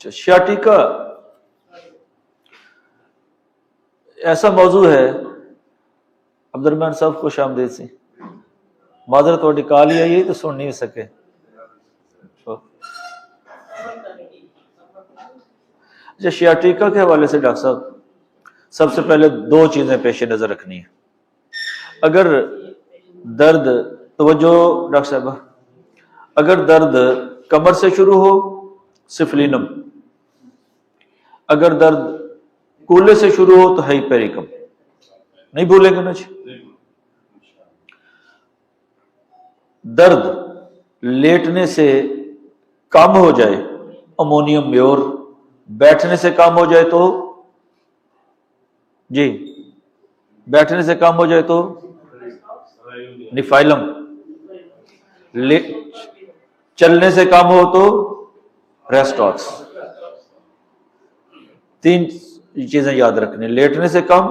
شیاٹیکا ایسا موضوع ہے. عبد الرحمن صاحب خوش آمدید سی معذرت تھوڑی کال ہی آئی تو سن نہیں سکے. اچھا شیاٹیکا کے حوالے سے ڈاکٹر صاحب سب سے پہلے دو چیزیں پیش نظر رکھنی ہیں. اگر درد، توجہ ڈاکٹر صاحب، اگر درد کمر سے شروع ہو سفلینم، اگر درد کولے سے شروع ہو تو ہائپیریکم. نہیں بھولیں گے نا جی. درد لیٹنے سے کم ہو جائے امونیم میور، بیٹھنے سے کم ہو جائے تو جی بیٹھنے سے کم ہو جائے تو نیفائلم، چلنے سے کم ہو تو ریسٹاکس. تین چیزیں یاد رکھنی، لیٹنے سے کم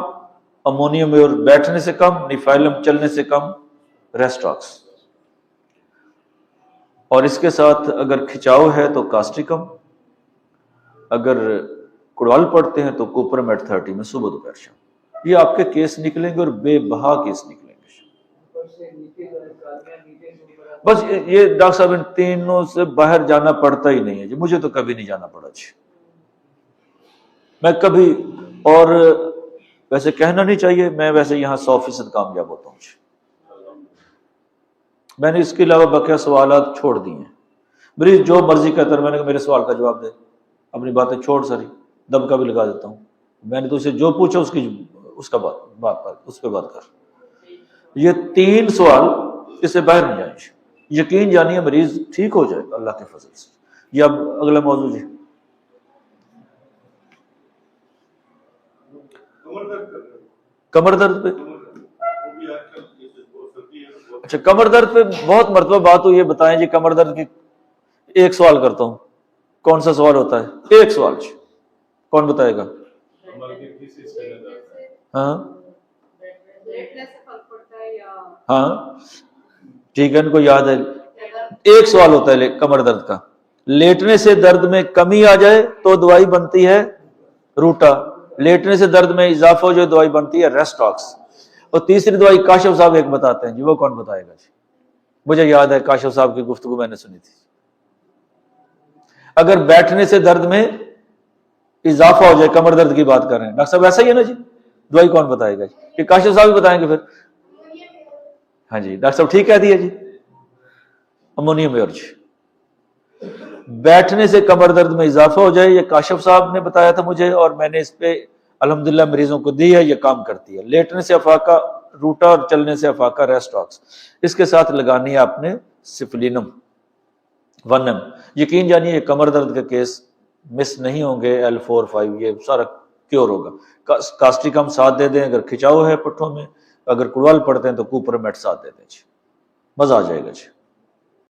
امونیم میور، بیٹھنے سے کم نیفائلم، چلنے سے کم ریسٹاکس. اور اس کے ساتھ اگر کھچاؤ ہے تو کاسٹیکم، اگر کڑوال پڑتے ہیں تو کوپرمیٹ 30 میں صبح دوپہر شام. یہ آپ کے کیس نکلیں گے اور بے بہا کیس نکلیں گے. بس یہ ڈاکٹر صاحب ان تینوں سے باہر جانا پڑتا ہی نہیں ہے جی. مجھے تو کبھی نہیں جانا پڑا جی. میں کبھی، اور ویسے کہنا نہیں چاہیے، میں ویسے یہاں 100% کامیاب ہوتا ہوں جی. میں نے اس کے علاوہ بقیہ سوالات چھوڑ دی ہیں. مریض جو مرضی کہتا ہے، میں نے کہا میرے سوال کا جواب دے، اپنی باتیں چھوڑ ساری، دم کا بھی لگا دیتا ہوں. میں نے تو اسے جو پوچھا اس کا اس پہ بات کر. یہ 3 سوال اس سے باہر نہیں جائیں. یقین جانیے مریض ٹھیک ہو جائے گا اللہ کے فضل سے. یہ اب اگلا موضوع جی. کمر درد پہ، اچھا کمر درد پہ بہت مرتبہ بات ہوئی ہے. بتائیں جی کمر درد کی. ایک سوال کرتا ہوں. کون سا سوال ہوتا ہے؟ ایک سوال جی. کون بتائے گا؟ ہاں ہاں ٹھیک ہے، ان کو یاد ہے. ایک سوال ہوتا ہے کمر درد کا. لیٹنے سے درد میں کمی آ جائے تو دوائی بنتی ہے روٹا، لیٹنے سے درد میں اضافہ ہو جو دوائی بنتی ہے ریسٹاکس. اور تیسری دوائی کاشف صاحب ایک بتاتے ہیں جی. وہ کون بتائے گا جی؟ مجھے یاد ہے کاشف صاحب کی گفتگو میں نے سنی تھی. اگر بیٹھنے سے درد میں اضافہ ہو جائے، کمر درد کی بات کر رہے ہیں ڈاکٹر صاحب، ایسا ہی ہے نا جی؟ دوائی کون بتائے گا جی؟ کہ کاشف صاحب بھی بتائیں گے پھر؟ ہاں جی ڈاکٹر صاحب ٹھیک کہہ دیا جی. امونیم میور جی. بیٹھنے سے کمر درد میں اضافہ ہو جائے، یہ کاشف صاحب نے بتایا تھا مجھے، اور میں نے اس پہ الحمدللہ مریضوں کو دی ہے، یہ کام کرتی ہے. لیٹنے سے افاقہ روٹا اور چلنے سے افاقہ ریسٹاکس. اس کے ساتھ لگانی ہے آپ نے سفلینم 1M. یقین جانیے یہ کمر درد کے کیس مس نہیں ہوں گے. L4 5 یہ سارا کیور ہوگا. کاسٹیکم ساتھ دے دیں اگر کھچاؤ ہے پٹھوں میں، اگر کڑوال پڑتے ہیں تو کوپرمیٹ ساتھ دے دیں جی. مزہ آ جائے گا جی.